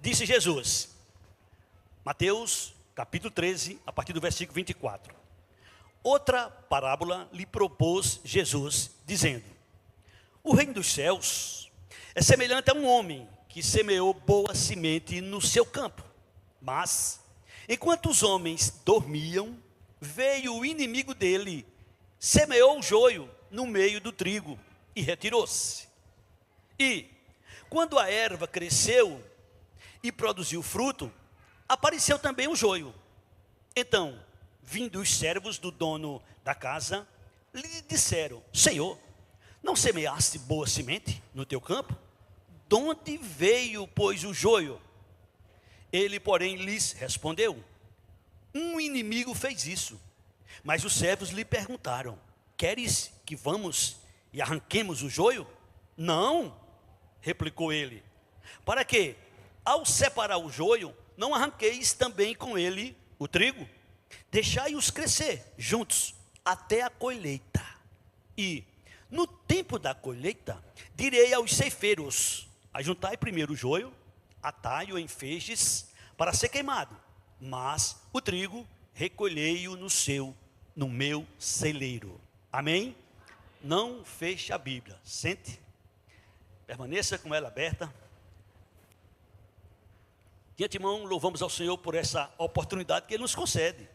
Disse Jesus, Mateus capítulo 13, a partir do versículo 24. Outra parábola lhe propôs Jesus, dizendo: o reino dos céus é semelhante a um homem que semeou boa semente no seu campo. Mas, enquanto os homens dormiam, veio o inimigo dele, semeou o joio no meio do trigo e retirou-se. E, quando a erva cresceu e produziu fruto, apareceu também o joio. Então, vindo os servos do dono da casa, lhe disseram: Senhor, não semeaste boa semente no teu campo? De onde veio, pois, o joio? Ele, porém, lhes respondeu: um inimigo fez isso. Mas os servos lhe perguntaram: queres que vamos e arranquemos o joio? Não, replicou ele, para que, ao separar o joio, não arranqueis também com ele o trigo? Deixai-os crescer juntos até a colheita. E, no tempo da colheita, direi aos ceifeiros: ajuntai primeiro o joio, atai-o em feixes para ser queimado, mas o trigo recolhei-o no meu celeiro. Amém? Não feche a Bíblia, sente, permaneça com ela aberta. De antemão, louvamos ao Senhor por essa oportunidade que Ele nos concede.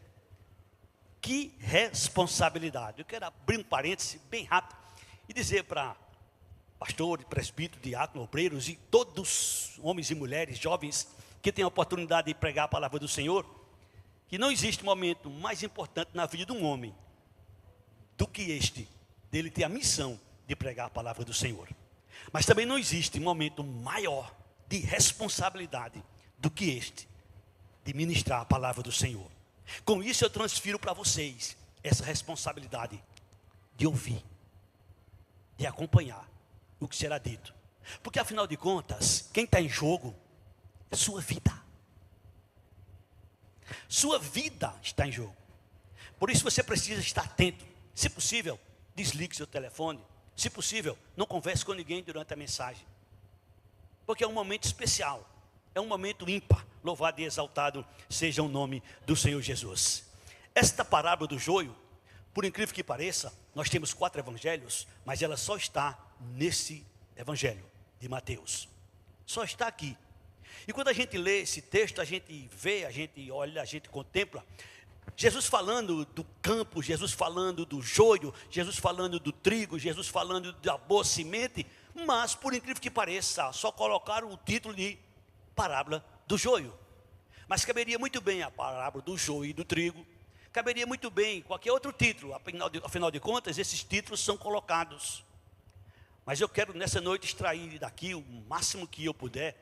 Que responsabilidade. Eu quero abrir um parêntese bem rápido e dizer para pastores, presbíteros, diáconos, obreiros e todos, homens e mulheres, jovens, que têm a oportunidade de pregar a palavra do Senhor, que não existe momento mais importante na vida de um homem do que este, dele ter a missão de pregar a palavra do Senhor. Mas também não existe momento maior de responsabilidade do que este, de ministrar a palavra do Senhor. Com isso eu transfiro para vocês essa responsabilidade de ouvir, de acompanhar o que será dito. Porque afinal de contas, quem está em jogo é sua vida. Sua vida está em jogo. Por isso você precisa estar atento. Se possível, desligue seu telefone. Se possível, não converse com ninguém durante a mensagem. Porque é um momento especial. É um momento ímpar. Louvado e exaltado seja o nome do Senhor Jesus. Esta parábola do joio, por incrível que pareça, nós temos 4 evangelhos, mas ela só está nesse evangelho de Mateus. Só está aqui. E quando a gente lê esse texto, a gente vê, a gente olha, a gente contempla Jesus falando do campo, Jesus falando do joio, Jesus falando do trigo, Jesus falando da boa semente, mas por incrível que pareça, só colocaram o título de parábola do joio. Mas caberia muito bem a parábola do joio e do trigo, caberia muito bem qualquer outro título. Afinal de contas, esses títulos são colocados. Mas eu quero nessa noite extrair daqui o máximo que eu puder,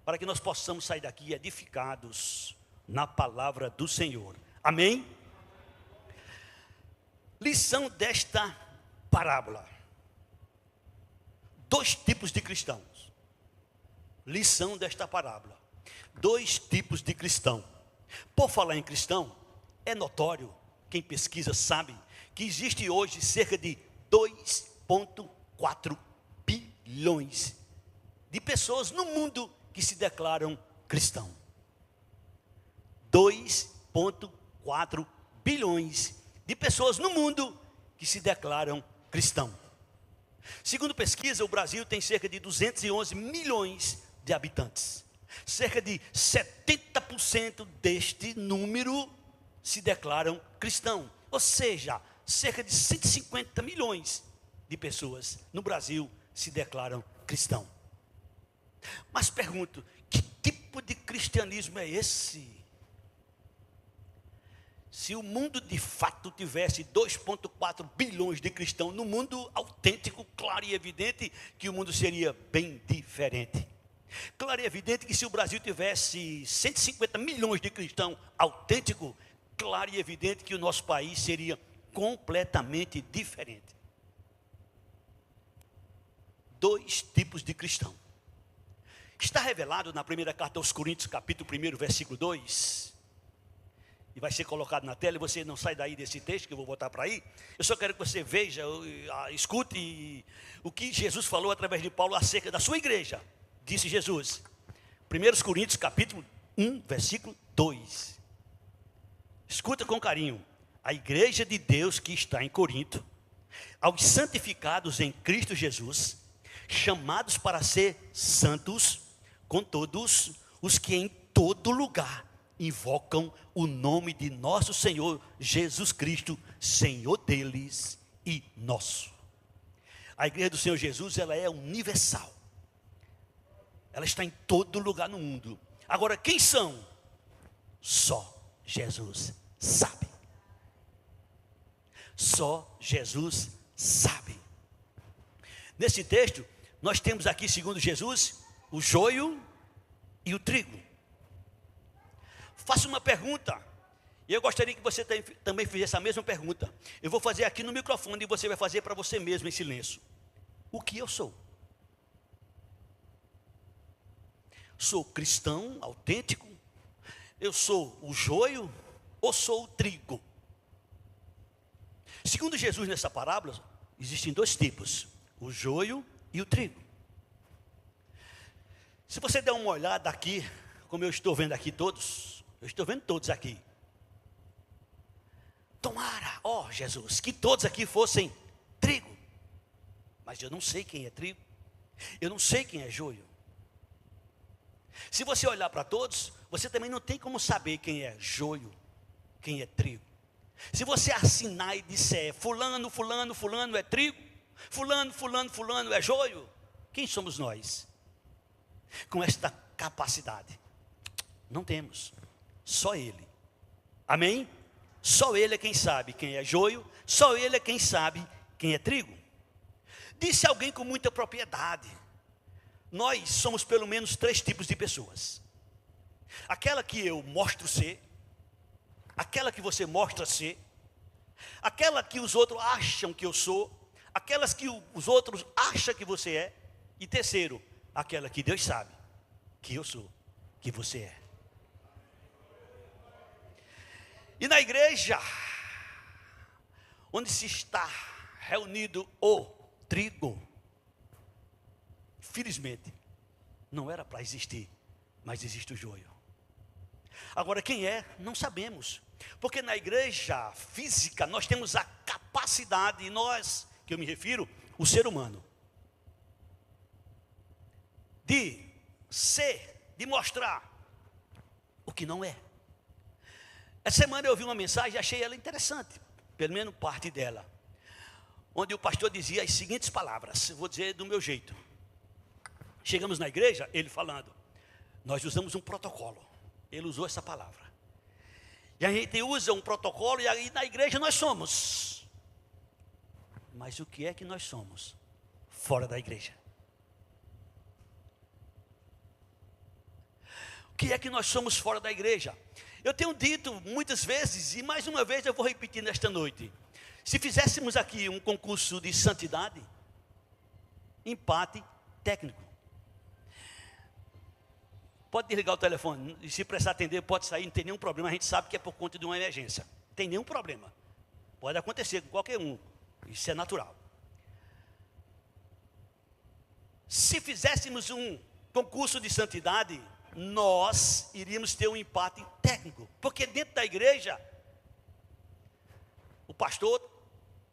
para que nós possamos sair daqui edificados na palavra do Senhor. Amém? Lição desta parábola: 2 tipos de cristãos. Lição desta parábola: 2 tipos de cristão. Por falar em cristão, é notório, quem pesquisa sabe, que existe hoje cerca de 2,4 bilhões de pessoas no mundo que se declaram cristão. 2,4 bilhões de pessoas no mundo que se declaram cristão. Segundo pesquisa, o Brasil tem cerca de 211 milhões de habitantes. Cerca de 70% deste número se declaram cristão. Ou seja, cerca de 150 milhões de pessoas no Brasil se declaram cristão. Mas pergunto, que tipo de cristianismo é esse? Se o mundo de fato tivesse 2,4 bilhões de cristãos no mundo autêntico, claro e evidente que o mundo seria bem diferente. Claro e evidente que se o Brasil tivesse 150 milhões de cristãos autênticos, claro e evidente que o nosso país seria completamente diferente. 2 tipos de cristão. Está revelado na primeira carta aos Coríntios, capítulo 1, versículo 2. E vai ser colocado na tela, e você não sai daí desse texto que eu vou botar para aí. Eu só quero que você veja, escute o que Jesus falou através de Paulo acerca da sua igreja. Disse Jesus: 1 Coríntios capítulo 1, versículo 2. Escuta com carinho. A igreja de Deus que está em Corinto, aos santificados em Cristo Jesus, chamados para ser santos, com todos os que em todo lugar invocam o nome de nosso Senhor Jesus Cristo, Senhor deles e nosso. A igreja do Senhor Jesus, ela é universal. Ela está em todo lugar no mundo. Agora, quem são? Só Jesus sabe. Só Jesus sabe. Nesse texto, nós temos aqui, segundo Jesus, o joio e o trigo. Faço uma pergunta, e eu gostaria que você também fizesse a mesma pergunta. Eu vou fazer aqui no microfone e você vai fazer para você mesmo em silêncio. O que eu sou? Sou cristão autêntico? Eu sou o joio ou sou o trigo? Segundo Jesus, nessa parábola, existem dois tipos: o joio e o trigo. Se você der uma olhada aqui, como eu estou vendo aqui todos, eu estou vendo todos aqui. Tomara, ó Jesus, que todos aqui fossem trigo. Mas eu não sei quem é trigo, eu não sei quem é joio. Se você olhar para todos, você também não tem como saber quem é joio, quem é trigo. Se você assinar e disser fulano, fulano, fulano é trigo, fulano, fulano, fulano é joio, quem somos nós? Com esta capacidade? Não temos, só Ele. Amém? Só Ele é quem sabe quem é joio, só Ele é quem sabe quem é trigo. Disse alguém com muita propriedade: nós somos pelo menos 3 tipos de pessoas. Aquela que eu mostro ser, aquela que você mostra ser, aquela que os outros acham que eu sou, aquelas que os outros acham que você é, e terceiro, aquela que Deus sabe que eu sou, que você é. E na igreja, onde se está reunido o trigo, felizmente, não era para existir, mas existe o joio. Agora, quem é, não sabemos. Porque na igreja física, nós temos a capacidade, nós, que eu me refiro, o ser humano, de ser, de mostrar o que não é. Essa semana eu ouvi uma mensagem e achei ela interessante, pelo menos parte dela, onde o pastor dizia as seguintes palavras, vou dizer do meu jeito. Chegamos na igreja, ele falando, nós usamos um protocolo. Ele usou essa palavra. E a gente usa um protocolo e aí na igreja nós somos. Mas o que é que nós somos fora da igreja? O que é que nós somos fora da igreja? Eu tenho dito muitas vezes, e mais uma vez eu vou repetir nesta noite. Se fizéssemos aqui um concurso de santidade, empate técnico. Pode desligar o telefone, e se precisar atender, pode sair, não tem nenhum problema. A gente sabe que é por conta de uma emergência. Não tem nenhum problema. Pode acontecer com qualquer um. Isso é natural. Se fizéssemos um concurso de santidade, nós iríamos ter um empate técnico. Porque dentro da igreja, o pastor,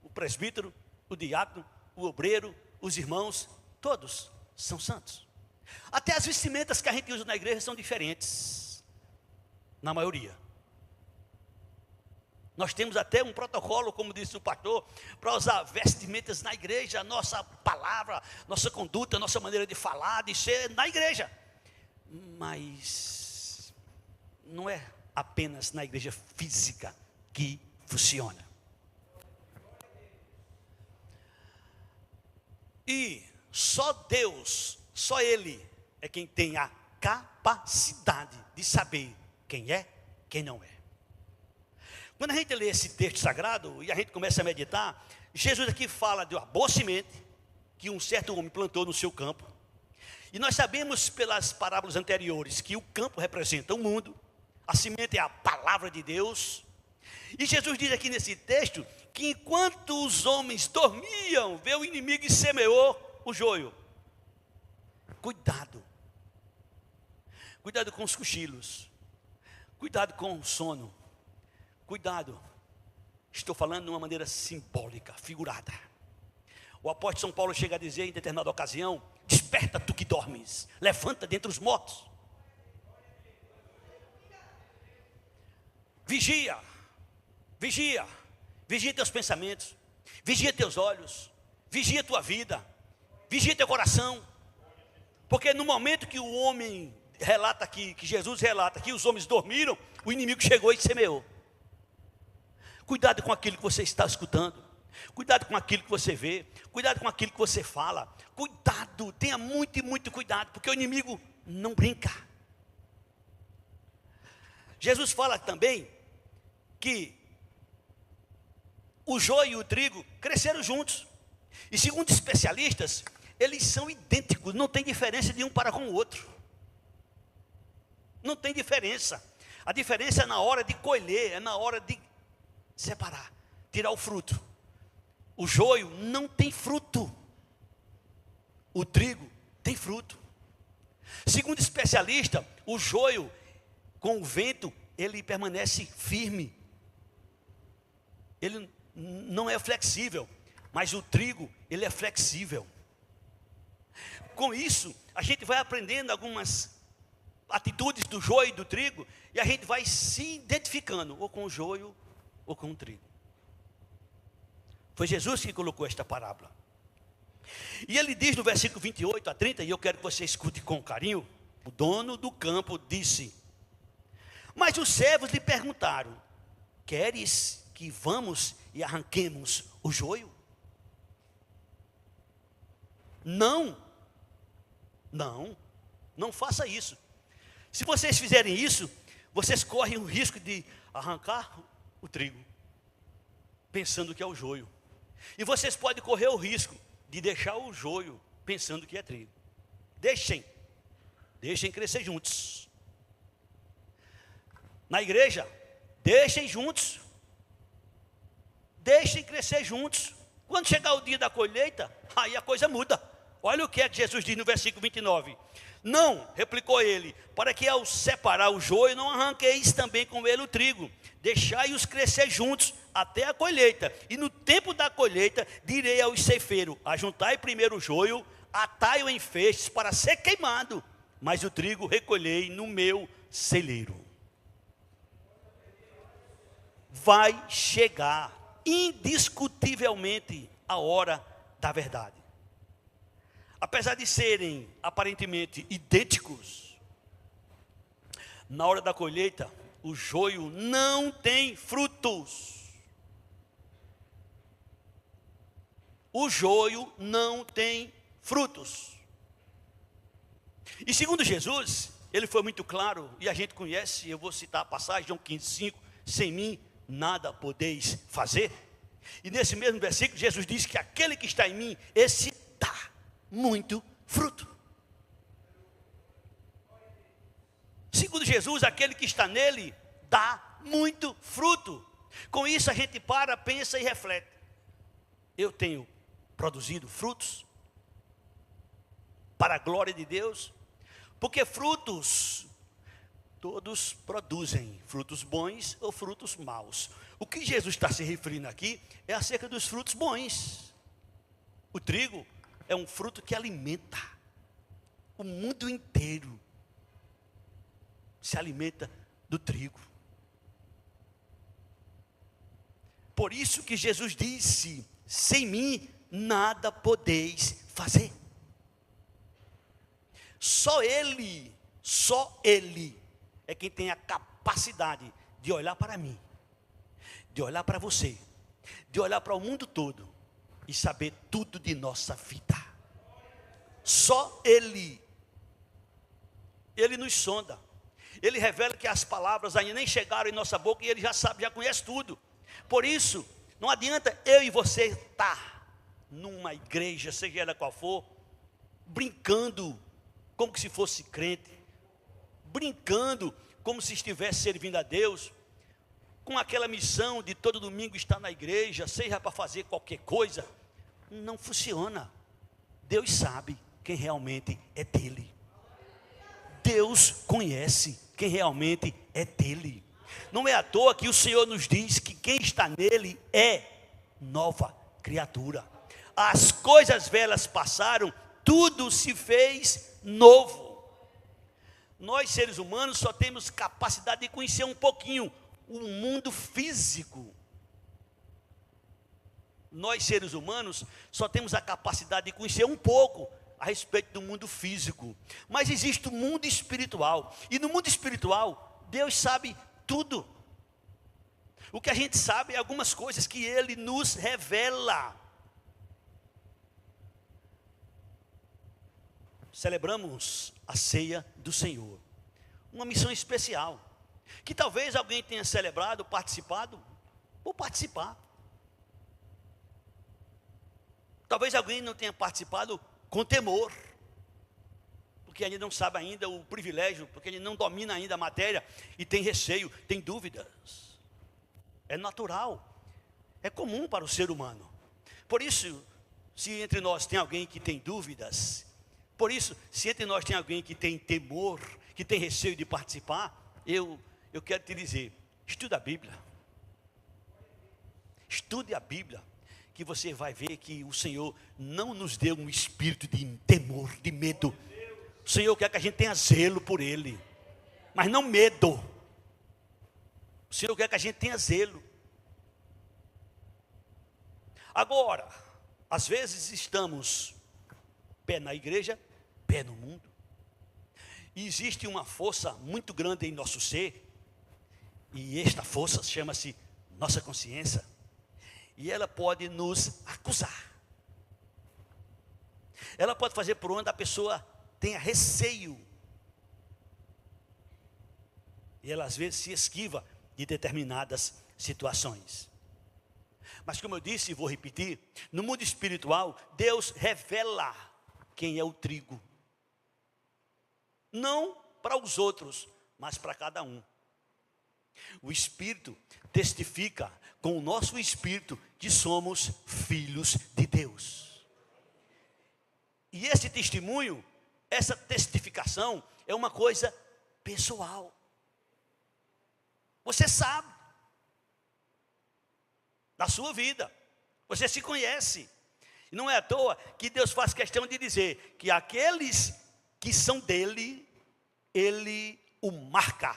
o presbítero, o diácono, o obreiro, os irmãos, todos são santos. Até as vestimentas que a gente usa na igreja são diferentes, na maioria. Nós temos até um protocolo, como disse o pastor, para usar vestimentas na igreja, nossa palavra, nossa conduta, nossa maneira de falar, de ser na igreja. Mas não é apenas na igreja física que funciona. E só Deus, só Ele é quem tem a capacidade de saber quem é, quem não é. Quando a gente lê esse texto sagrado e a gente começa a meditar, Jesus aqui fala de uma boa semente que um certo homem plantou no seu campo. E nós sabemos pelas parábolas anteriores que o campo representa o mundo, a semente é a palavra de Deus. E Jesus diz aqui nesse texto que enquanto os homens dormiam, veio o inimigo e semeou o joio. Cuidado. Cuidado com os cochilos. Cuidado com o sono. Cuidado. Estou falando de uma maneira simbólica, figurada. O apóstolo São Paulo chega a dizer em determinada ocasião: desperta tu que dormes, levanta dentre os mortos. Vigia, vigia, vigia teus pensamentos, vigia teus olhos, vigia tua vida, vigia teu coração. Porque no momento que o homem relata aqui, que Jesus relata que os homens dormiram, o inimigo chegou e semeou. Cuidado com aquilo que você está escutando. Cuidado com aquilo que você vê. Cuidado com aquilo que você fala. Cuidado, tenha muito e muito cuidado, porque o inimigo não brinca. Jesus fala também que o joio e o trigo cresceram juntos. E segundo especialistas, eles são idênticos, não tem diferença de um para com o outro. Não tem diferença. A diferença é na hora de colher, é na hora de separar, tirar o fruto. O joio não tem fruto. O trigo tem fruto. Segundo especialista, o joio com o vento, ele permanece firme. Ele não é flexível, mas o trigo, ele é flexível. Com isso, a gente vai aprendendo algumas atitudes do joio e do trigo, e a gente vai se identificando, ou com o joio, ou com o trigo. Foi Jesus que colocou esta parábola. E ele diz no versículo 28 a 30, e eu quero que você escute com carinho: o dono do campo disse: mas os servos lhe perguntaram: queres que vamos e arranquemos o joio? Não, não faça isso. Se vocês fizerem isso, vocês correm o risco de arrancar o trigo, pensando que é o joio. E vocês podem correr o risco de deixar o joio, pensando que é trigo. Deixem crescer juntos. Na igreja, deixem juntos. Deixem crescer juntos. Quando chegar o dia da colheita, aí a coisa muda. Olha o que é que Jesus diz no versículo 29. Não, replicou ele, para que ao separar o joio, não arranqueis também com ele o trigo. Deixai-os crescer juntos até a colheita. E no tempo da colheita, direi aos ceifeiros: ajuntai primeiro o joio, atai-o em feixes para ser queimado, mas o trigo recolhei no meu celeiro. Vai chegar indiscutivelmente a hora da verdade. Apesar de serem aparentemente idênticos, na hora da colheita, o joio não tem frutos. O joio não tem frutos. E segundo Jesus, ele foi muito claro, e a gente conhece, eu vou citar a passagem, João 15:5, sem mim nada podeis fazer. E nesse mesmo versículo, Jesus diz que aquele que está em mim, esse dá muito fruto. Segundo Jesus, aquele que está nele dá muito fruto. Com isso a gente para, pensa e reflete: eu tenho produzido frutos para a glória de Deus? Porque frutos todos produzem, frutos bons ou frutos maus. O que Jesus está se referindo aqui é acerca dos frutos bons. O trigo é um fruto que alimenta. O mundo inteiro se alimenta do trigo. Por isso que Jesus disse: sem mim nada podeis fazer. Só Ele é quem tem a capacidade de olhar para mim, de olhar para você, de olhar para o mundo todo e saber tudo de nossa vida. Só Ele nos sonda. Ele revela que as palavras ainda nem chegaram em nossa boca e Ele já sabe, já conhece tudo. Por isso, não adianta eu e você estar numa igreja, seja ela qual for, brincando como se fosse crente, brincando como se estivesse servindo a Deus, com aquela missão de todo domingo estar na igreja, seja para fazer qualquer coisa. Não funciona. Deus sabe quem realmente é dele. Deus conhece quem realmente é dele. Não é à toa que o Senhor nos diz que quem está nele é nova criatura. As coisas velhas passaram, tudo se fez novo. Nós, seres humanos, só temos capacidade de conhecer um pouquinho o mundo físico. Nós, seres humanos, só temos a capacidade de conhecer um pouco a respeito do mundo físico. Mas existe o mundo espiritual. E no mundo espiritual, Deus sabe tudo. O que a gente sabe é algumas coisas que Ele nos revela. Celebramos a ceia do Senhor. Uma missão especial. Que talvez alguém tenha celebrado, participado, ou participar. Talvez alguém não tenha participado com temor, porque ele não sabe ainda o privilégio, porque ele não domina ainda a matéria e tem receio, tem dúvidas. É natural, é comum para o ser humano. Por isso, se entre nós tem alguém que tem dúvidas, por isso, se entre nós tem alguém que tem temor, que tem receio de participar, eu quero te dizer, estude a Bíblia. Estude a Bíblia, que você vai ver que o Senhor não nos deu um espírito de temor, de medo. O Senhor quer que a gente tenha zelo por Ele, mas não medo. O Senhor quer que a gente tenha zelo. Agora, às vezes estamos pé na igreja, pé no mundo. E existe uma força muito grande em nosso ser, e esta força chama-se nossa consciência. E ela pode nos acusar. Ela pode fazer por onde a pessoa tenha receio. E ela às vezes se esquiva de determinadas situações. Mas como eu disse e vou repetir, no mundo espiritual, Deus revela quem é o trigo. Não para os outros, mas para cada um. O Espírito testifica com o nosso espírito que somos filhos de Deus. E esse testemunho, essa testificação é uma coisa pessoal. Você sabe da sua vida, você se conhece. E não é à toa que Deus faz questão de dizer que aqueles que são dele, ele o marca.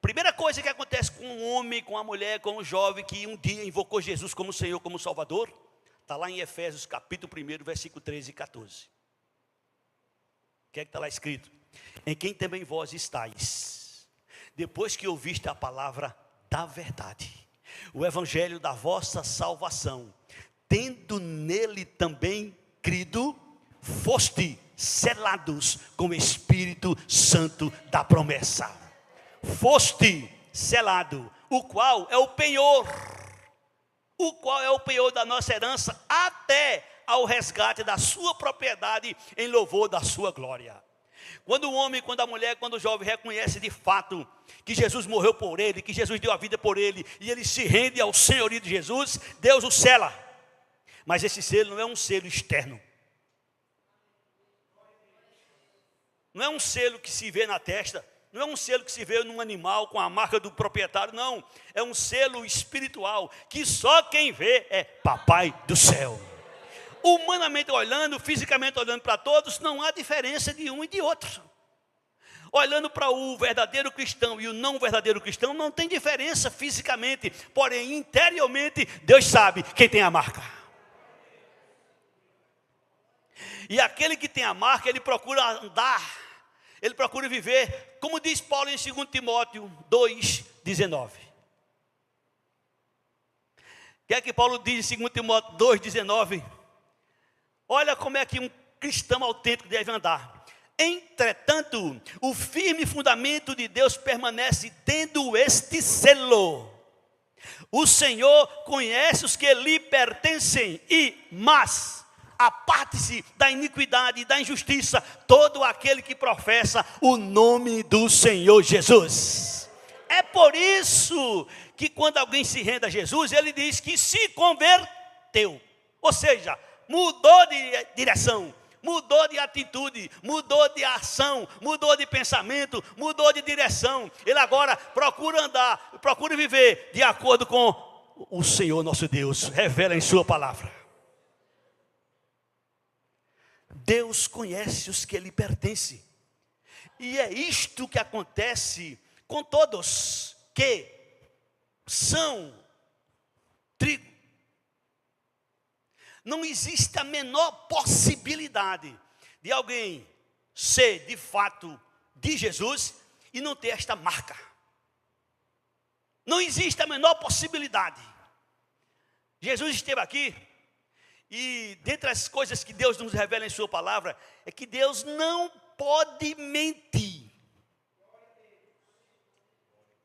Primeira coisa que acontece com um homem, com uma mulher, com um jovem que um dia invocou Jesus como Senhor, como Salvador, está lá em Efésios capítulo 1, versículo 13 e 14. O que é que está lá escrito? Em quem também vós estáis, depois que ouviste a palavra da verdade, o evangelho da vossa salvação, tendo nele também crido, foste selados com o Espírito Santo da promessa. Foste selado, o qual é o penhor, da nossa herança, até ao resgate da sua propriedade, em louvor da sua glória. Quando o homem, quando a mulher, quando o jovem reconhece de fato que Jesus morreu por ele, que Jesus deu a vida por ele, e ele se rende ao senhorio de Jesus, Deus o sela. Mas esse selo não é um selo externo. Não é um selo que se vê na testa. Não é um selo que se vê num animal com a marca do proprietário, não. É um selo espiritual, que só quem vê é Papai do céu. Humanamente olhando, fisicamente olhando para todos, não há diferença de um e de outro. Olhando para o verdadeiro cristão e o não verdadeiro cristão, não tem diferença fisicamente. Porém, interiormente, Deus sabe quem tem a marca. E aquele que tem a marca, ele procura andar, ele procura viver, como diz Paulo em 2 Timóteo 2,19. O que é que Paulo diz em 2 Timóteo 2,19? Olha como é que um cristão autêntico deve andar. Entretanto, o firme fundamento de Deus permanece tendo este selo. O Senhor conhece os que lhe pertencem mas aparte-se da iniquidade e da injustiça todo aquele que professa o nome do Senhor Jesus. É por isso que quando alguém se rende a Jesus, ele diz que se converteu. Ou seja, mudou de direção, mudou de atitude, mudou de ação, mudou de pensamento, mudou de direção. Ele agora procura andar, procura viver de acordo com o Senhor nosso Deus revela em sua palavra. Deus conhece os que lhe pertencem. E é isto que acontece com todos que são trigo. Não existe a menor possibilidade de alguém ser de fato de Jesus e não ter esta marca. Não existe a menor possibilidade. Jesus esteve aqui e dentre as coisas que Deus nos revela em sua palavra é que Deus não pode mentir.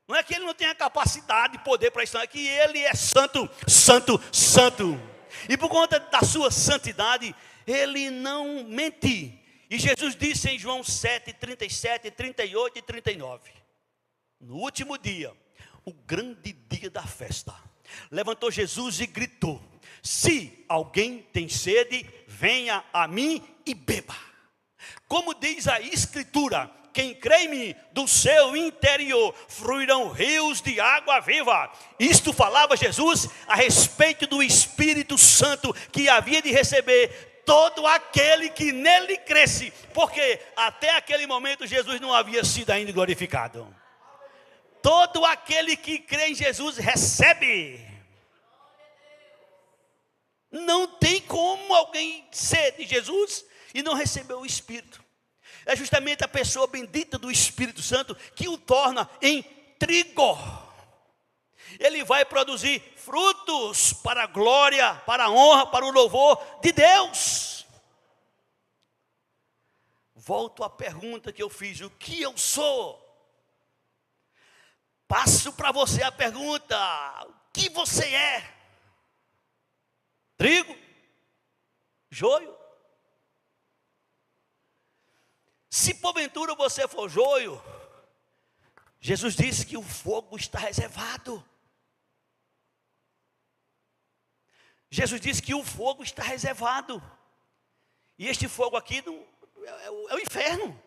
Não é que ele não tenha capacidade, poder para isso, é que ele é santo, santo, santo. E por conta da sua santidade, ele não mente. E Jesus disse em João 7, 37, 38 e 39. No último dia, o grande dia da festa, levantou Jesus e gritou: se alguém tem sede, venha a mim e beba. Como diz a Escritura, quem crê em mim, do seu interior fluirão rios de água viva. Isto falava Jesus a respeito do Espírito Santo que havia de receber todo aquele que nele cresce, porque até aquele momento Jesus não havia sido ainda glorificado. Todo aquele que crê em Jesus recebe. Não tem como alguém ser de Jesus e não receber o Espírito. É justamente a pessoa bendita do Espírito Santo que o torna em trigo. Ele vai produzir frutos para a glória, para a honra, para o louvor de Deus. Volto à pergunta que eu fiz: o que eu sou? Passo para você a pergunta: o que você é? Trigo? Joio? Se porventura você for joio, Jesus disse que o fogo está reservado. Jesus disse que o fogo está reservado. E este fogo aqui é o inferno.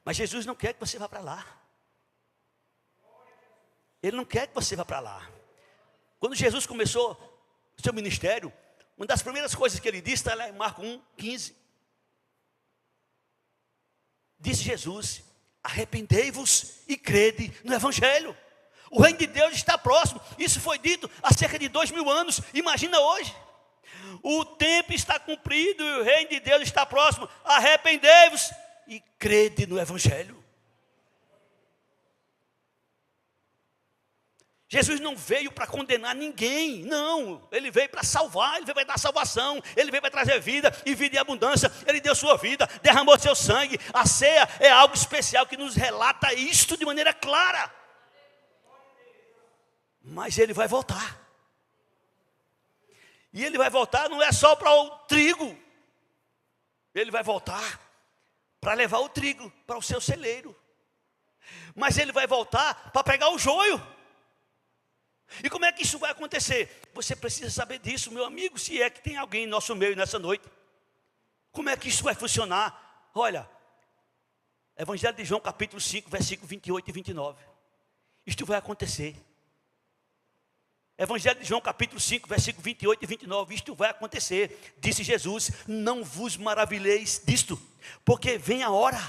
Mas Jesus não quer que você vá para lá. Ele não quer que você vá para lá. Quando Jesus começou o seu ministério, uma das primeiras coisas que ele disse está lá em Marcos 1:15. Disse Jesus: arrependei-vos e crede no Evangelho. O reino de Deus está próximo. Isso foi dito há cerca de 2000 anos. Imagina hoje. O tempo está cumprido e o reino de Deus está próximo. Arrependei-vos e crede no Evangelho. Jesus não veio para condenar ninguém, não. Ele veio para salvar, ele veio para dar salvação, ele veio para trazer vida e vida em abundância. Ele deu sua vida, derramou seu sangue. A ceia é algo especial que nos relata isto de maneira clara. Mas ele vai voltar. E ele vai voltar não é só para o trigo. Ele vai voltar para levar o trigo para o seu celeiro. Mas ele vai voltar para pegar o joio. E como é que isso vai acontecer? Você precisa saber disso, meu amigo, se é que tem alguém em nosso meio nessa noite. Como é que isso vai funcionar? Olha, Evangelho de João capítulo 5, versículo 28 e 29. Isto vai acontecer. Evangelho de João capítulo 5, versículo 28 e 29. Isto vai acontecer. Disse Jesus: não vos maravilheis disto, porque vem a hora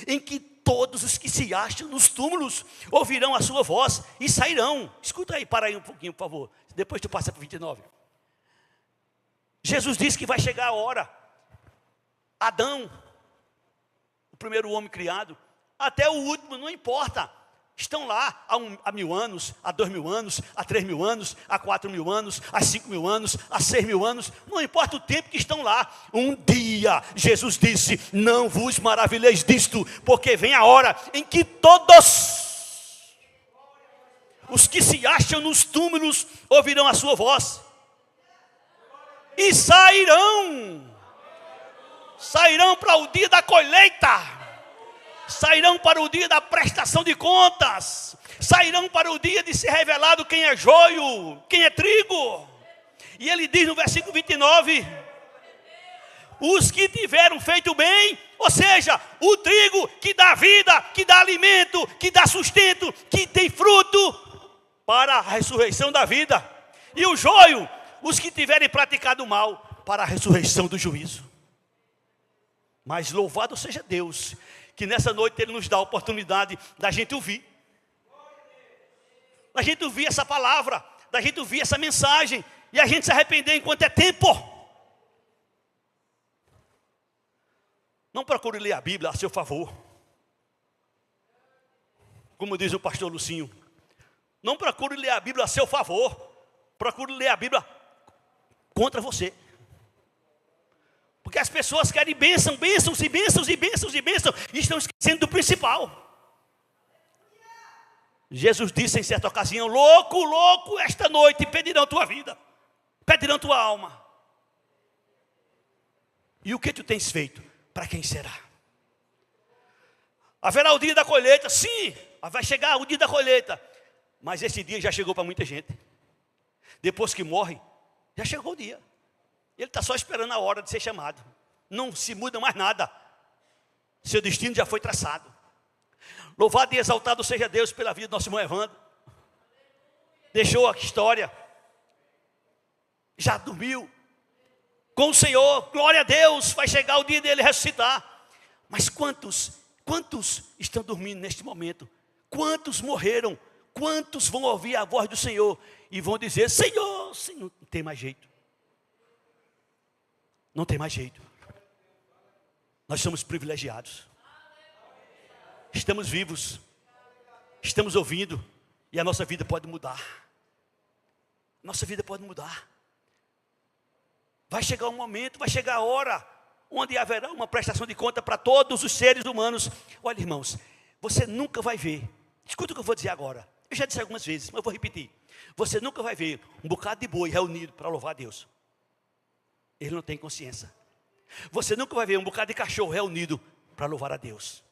em que todos os que se acham nos túmulos ouvirão a sua voz e sairão. Escuta aí, para aí um pouquinho, por favor. Depois tu passa para 29. Jesus disse que vai chegar a hora. Adão, o primeiro homem criado, até o último, não importa. Estão lá há 1000 anos, há 2000 anos, há 3000 anos, há 4000 anos, há 5000 anos, há 6000 anos. Não importa o tempo que estão lá. Um dia, Jesus disse: não vos maravilheis disto, porque vem a hora em que todos os que se acham nos túmulos ouvirão a sua voz e sairão para o dia da colheita. Sairão para o dia da prestação de contas. Sairão para o dia de ser revelado quem é joio, quem é trigo. E ele diz no versículo 29: os que tiveram feito bem, ou seja, o trigo que dá vida, que dá alimento, que dá sustento, que tem fruto para a ressurreição da vida. E o joio, os que tiverem praticado mal, para a ressurreição do juízo. Mas louvado seja Deus, que nessa noite Ele nos dá a oportunidade da gente ouvir. Da gente ouvir essa palavra, da gente ouvir essa mensagem, e a gente se arrepender enquanto é tempo. Não procure ler a Bíblia a seu favor. Como diz o pastor Lucinho, não procure ler a Bíblia a seu favor. Procure ler a Bíblia contra você. Porque as pessoas querem bênçãos, bênçãos e bênçãos e bênçãos e bênçãos, e estão esquecendo do principal. Jesus disse em certa ocasião: louco, louco, esta noite pedirão tua vida, pedirão tua alma. E o que tu tens feito? Para quem será? Haverá o dia da colheita, sim, vai chegar o dia da colheita. Mas esse dia já chegou para muita gente. Depois que morre, já chegou o dia. Ele está só esperando a hora de ser chamado. Não se muda mais nada. Seu destino já foi traçado. Louvado e exaltado seja Deus pela vida do nosso irmão Evandro. Deixou a história. Já dormiu com o Senhor. Glória a Deus. Vai chegar o dia dele ressuscitar. Mas quantos estão dormindo neste momento? Quantos morreram? Quantos vão ouvir a voz do Senhor e vão dizer: Senhor, não tem mais jeito. Não tem mais jeito. Nós somos privilegiados. Estamos vivos. Estamos ouvindo. E a nossa vida pode mudar. Nossa vida pode mudar. Vai chegar um momento, vai chegar a hora onde haverá uma prestação de conta para todos os seres humanos. Olha, irmãos, você nunca vai ver. Escuta o que eu vou dizer agora. Eu já disse algumas vezes, mas eu vou repetir. Você nunca vai ver um bocado de boi reunido para louvar a Deus. Ele não tem consciência. Você nunca vai ver um bocado de cachorro reunido para louvar a Deus.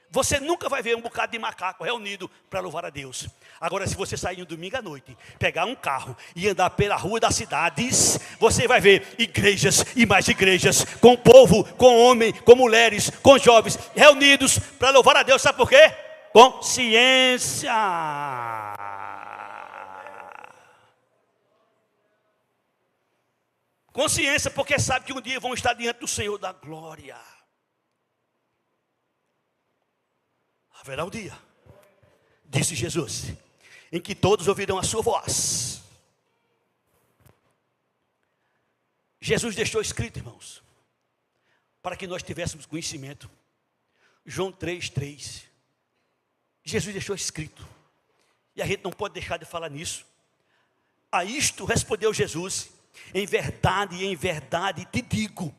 Você nunca vai ver um bocado de macaco reunido para louvar a Deus. Agora, se você sair um domingo à noite, pegar um carro e andar pela rua das cidades, você vai ver igrejas e mais igrejas, com povo, com homem, com mulheres, com jovens, reunidos para louvar a Deus. Sabe por quê? Consciência. Consciência, porque sabe que um dia vão estar diante do Senhor da glória. Haverá um dia, disse Jesus, em que todos ouvirão a sua voz. Jesus deixou escrito, irmãos, para que nós tivéssemos conhecimento. João 3:3. Jesus deixou escrito. E a gente não pode deixar de falar nisso. A isto respondeu Jesus: em verdade te digo,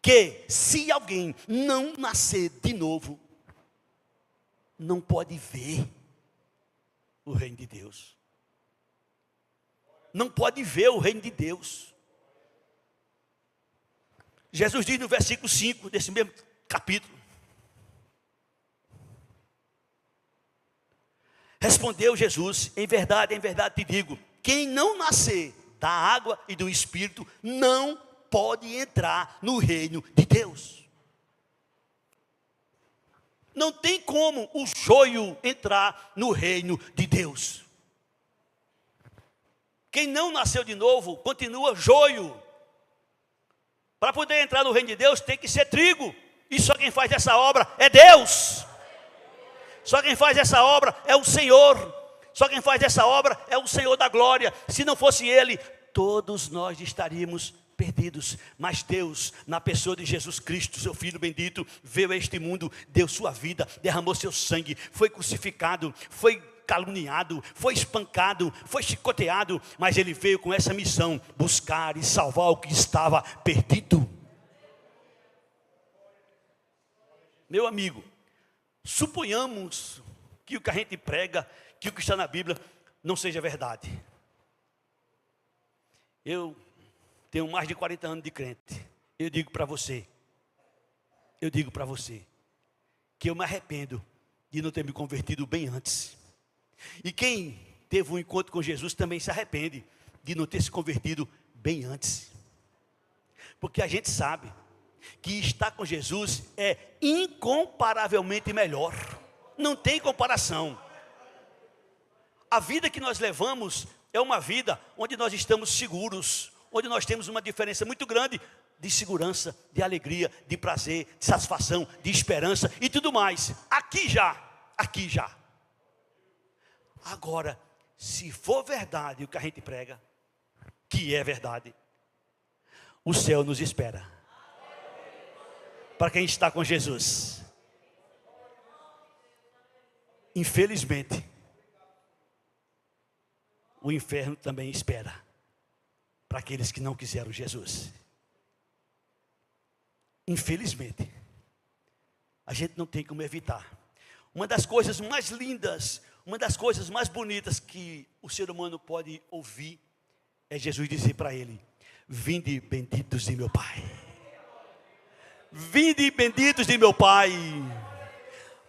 que se alguém não nascer de novo, não pode ver o reino de Deus. Não pode ver o reino de Deus. Jesus diz no versículo 5 desse mesmo capítulo: respondeu Jesus: em verdade te digo, quem não nascer da água e do Espírito não pode entrar no reino de Deus. Não tem como o joio entrar no reino de Deus. Quem não nasceu de novo continua joio. Para poder entrar no reino de Deus tem que ser trigo. E só quem faz essa obra é Deus. Só quem faz essa obra é o Senhor. Só quem faz essa obra é o Senhor da glória. Se não fosse Ele, todos nós estaríamos perdidos. Mas Deus, na pessoa de Jesus Cristo, seu Filho bendito, veio a este mundo, deu sua vida, derramou seu sangue, foi crucificado, foi caluniado, foi espancado, foi chicoteado, mas Ele veio com essa missão: buscar e salvar o que estava perdido. Meu amigo, suponhamos que o que a gente prega, que o que está na Bíblia não seja verdade. Eu tenho mais de 40 anos de crente. Eu digo para você, que eu me arrependo de não ter me convertido bem antes. E quem teve um encontro com Jesus também se arrepende de não ter se convertido bem antes. Porque a gente sabe que está com Jesus é incomparavelmente melhor. Não tem comparação. A vida que nós levamos é uma vida onde nós estamos seguros, onde nós temos uma diferença muito grande de segurança, de alegria, de prazer, de satisfação, de esperança e tudo mais. Aqui já. Agora, se for verdade o que a gente prega, que é verdade, o céu nos espera. Para quem está com Jesus. Infelizmente, o inferno também espera para aqueles que não quiseram Jesus. Infelizmente, a gente não tem como evitar. Uma das coisas mais lindas, uma das coisas mais bonitas que o ser humano pode ouvir é Jesus dizer para ele: vinde benditos de meu Pai. Vinde benditos de meu Pai.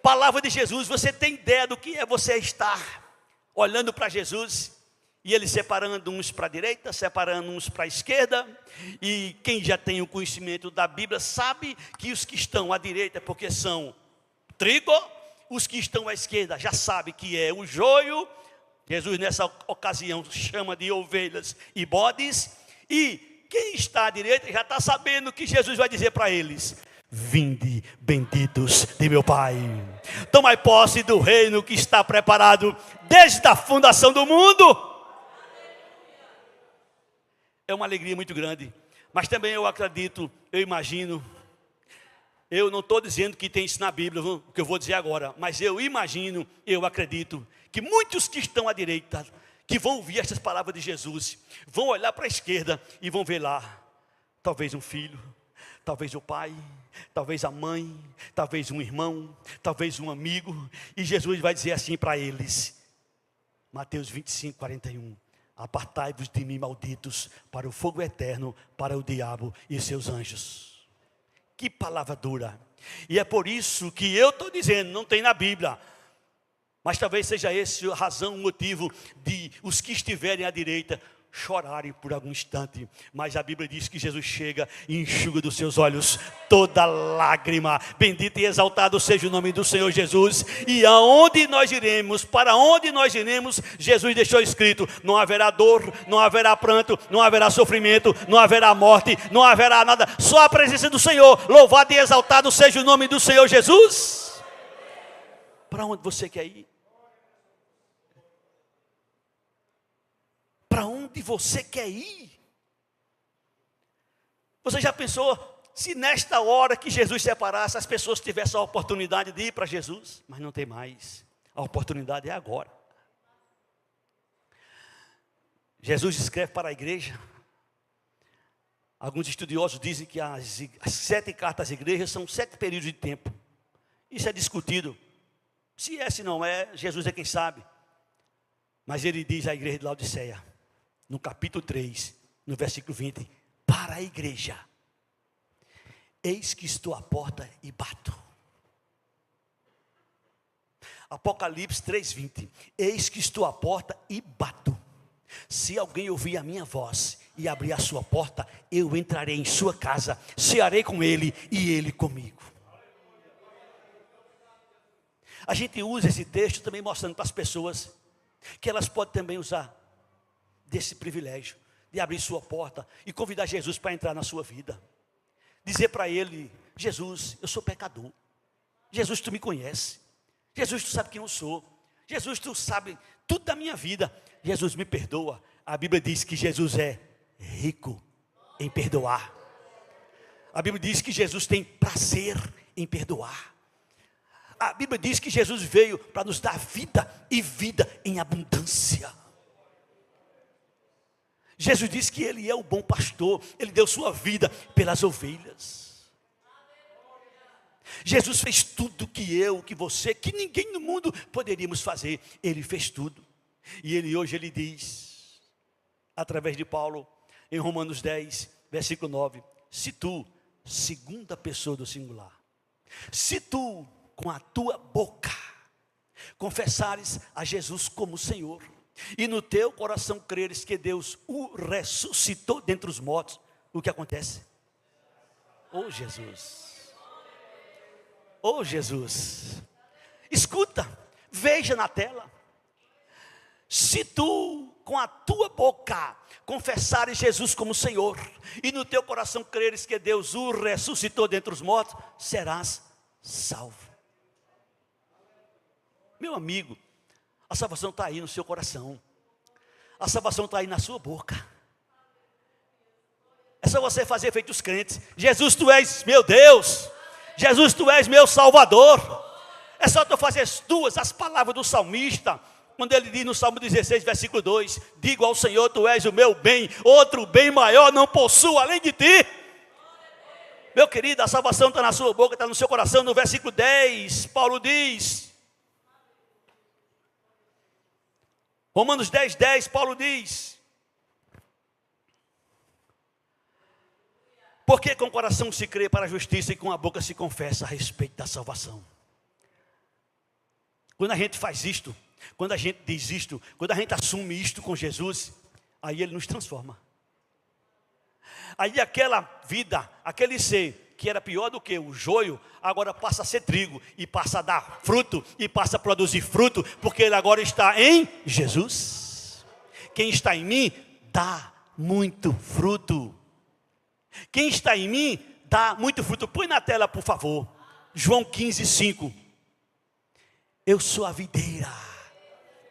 Palavra de Jesus. Você tem ideia do que é você estar olhando para Jesus e ele separando uns para a direita, separando uns para a esquerda? E quem já tem o conhecimento da Bíblia sabe que os que estão à direita, porque são trigo, os que estão à esquerda já sabe que é o joio. Jesus nessa ocasião chama de ovelhas e bodes. E quem está à direita já está sabendo que Jesus vai dizer para eles: vinde benditos de meu Pai. Tomai posse do reino que está preparado desde a fundação do mundo. É uma alegria muito grande. Mas também eu acredito, eu imagino, eu não estou dizendo que tem isso na Bíblia, o que eu vou dizer agora, mas eu imagino, eu acredito que muitos que estão à direita, que vão ouvir essas palavras de Jesus, vão olhar para a esquerda e vão ver lá, talvez um filho, talvez o pai, talvez a mãe, talvez um irmão, talvez um amigo, e Jesus vai dizer assim para eles, Mateus 25, 41, apartai-vos de mim, malditos, para o fogo eterno, para o diabo e seus anjos. Que palavra dura. E é por isso que eu estou dizendo, não tem na Bíblia, mas talvez seja esse a razão, o motivo de os que estiverem à direita chorarem por algum instante. Mas a Bíblia diz que Jesus chega e enxuga dos seus olhos toda lágrima. Bendito e exaltado seja o nome do Senhor Jesus. E aonde nós iremos, para onde nós iremos, Jesus deixou escrito: não haverá dor, não haverá pranto, não haverá sofrimento, não haverá morte, não haverá nada, só a presença do Senhor. Louvado e exaltado seja o nome do Senhor Jesus. Para onde você quer ir? Para onde você quer ir? Você já pensou se nesta hora que Jesus separasse, as pessoas tivessem a oportunidade de ir para Jesus? Mas não tem mais. A oportunidade é agora. Jesus escreve para a igreja. Alguns estudiosos dizem que as 7 cartas às igrejas são 7 períodos de tempo. Isso é discutido. Se é, se não é, Jesus é quem sabe. Mas ele diz à igreja de Laodiceia, no capítulo 3, no versículo 20, para a igreja: eis que estou à porta e bato. Apocalipse 3:20, eis que estou à porta e bato. Se alguém ouvir a minha voz e abrir a sua porta, eu entrarei em sua casa, cearei com ele e ele comigo. A gente usa esse texto também mostrando para as pessoas que elas podem também usar desse privilégio de abrir sua porta e convidar Jesus para entrar na sua vida. Dizer para ele: Jesus, eu sou pecador. Jesus, tu me conhece. Jesus, tu sabe quem eu sou. Jesus, tu sabe tudo da minha vida. Jesus, me perdoa. A Bíblia diz que Jesus é rico em perdoar. A Bíblia diz que Jesus tem prazer em perdoar. A Bíblia diz que Jesus veio para nos dar vida e vida em abundância. Jesus disse que Ele é o bom pastor. Ele deu sua vida pelas ovelhas. Jesus fez tudo que eu, que você, que ninguém no mundo poderíamos fazer. Ele fez tudo. E hoje ele diz, através de Paulo, em Romanos 10, versículo 9, se tu, segunda pessoa do singular, se tu com a tua boca confessares a Jesus como Senhor, e no teu coração creres que Deus o ressuscitou dentre os mortos, o que acontece? Oh Jesus. Oh Jesus. Escuta, veja na tela. Se tu com a tua boca confessares Jesus como Senhor, e no teu coração creres que Deus o ressuscitou dentre os mortos, serás salvo. Meu amigo, a salvação está aí no seu coração. A salvação está aí na sua boca. É só você fazer feito os crentes. Jesus, tu és meu Deus. Jesus, tu és meu Salvador. É só tu fazer as palavras do salmista, quando ele diz no Salmo 16, versículo 2, digo ao Senhor, tu és o meu bem, outro bem maior não possuo além de ti. Meu querido, a salvação está na sua boca, está no seu coração. No versículo 10, Paulo diz, Romanos 10, 10, Paulo diz, porque com o coração se crê para a justiça e com a boca se confessa a respeito da salvação. Quando a gente faz isto, quando a gente diz isto, quando a gente assume isto com Jesus, aí Ele nos transforma. Aí aquela vida, aquele ser que era pior do que o joio, agora passa a ser trigo, e passa a dar fruto, e passa a produzir fruto, porque ele agora está em Jesus. Quem está em mim, dá muito fruto. Quem está em mim, dá muito fruto. Põe na tela, por favor, João 15, 5. Eu sou a videira,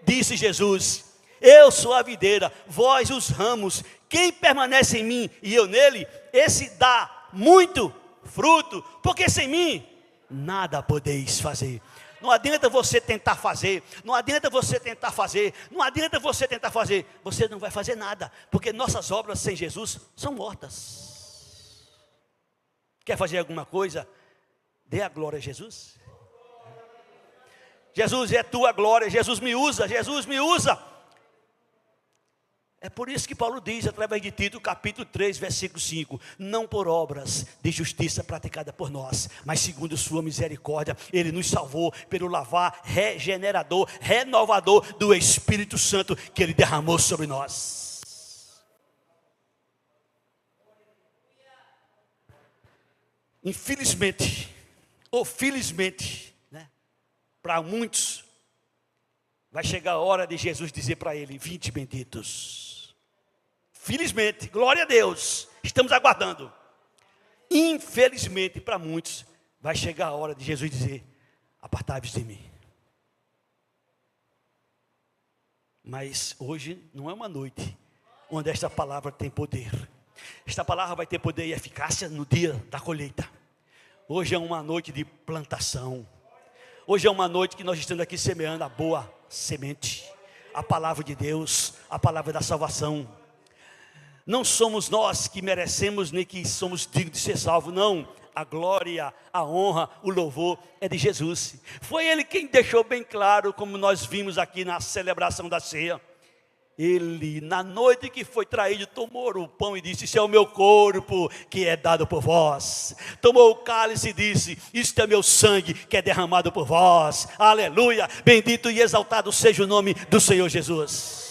disse Jesus, eu sou a videira, vós os ramos. Quem permanece em mim e eu nele, esse dá muito fruto, porque sem mim nada podeis fazer. Não adianta você tentar fazer, não adianta você tentar fazer, não adianta você tentar fazer, você não vai fazer nada, porque nossas obras sem Jesus são mortas. Quer fazer alguma coisa? Dê a glória a Jesus. Jesus é tua glória, Jesus me usa, Jesus me usa. É por isso que Paulo diz, através de Tito, capítulo 3, versículo 5, não por obras de justiça praticada por nós, mas segundo sua misericórdia, Ele nos salvou pelo lavar regenerador, renovador do Espírito Santo que Ele derramou sobre nós. Infelizmente, ou felizmente, para muitos, vai chegar a hora de Jesus dizer para ele, 20 benditos. Felizmente, glória a Deus, estamos aguardando. Infelizmente, para muitos, vai chegar a hora de Jesus dizer, apartai-vos de mim. Mas hoje não é uma noite onde esta palavra tem poder. Esta palavra vai ter poder e eficácia no dia da colheita. Hoje é uma noite de plantação. Hoje é uma noite que nós estamos aqui semeando a boa semente, a palavra de Deus, a palavra da salvação. Não somos nós que merecemos, nem que somos dignos de ser salvos, não. A glória, a honra, o louvor é de Jesus. Foi Ele quem deixou bem claro, como nós vimos aqui na celebração da ceia. Ele, na noite que foi traído, tomou o pão e disse, isso é o meu corpo que é dado por vós. Tomou o cálice e disse, isto é meu sangue que é derramado por vós. Aleluia, bendito e exaltado seja o nome do Senhor Jesus.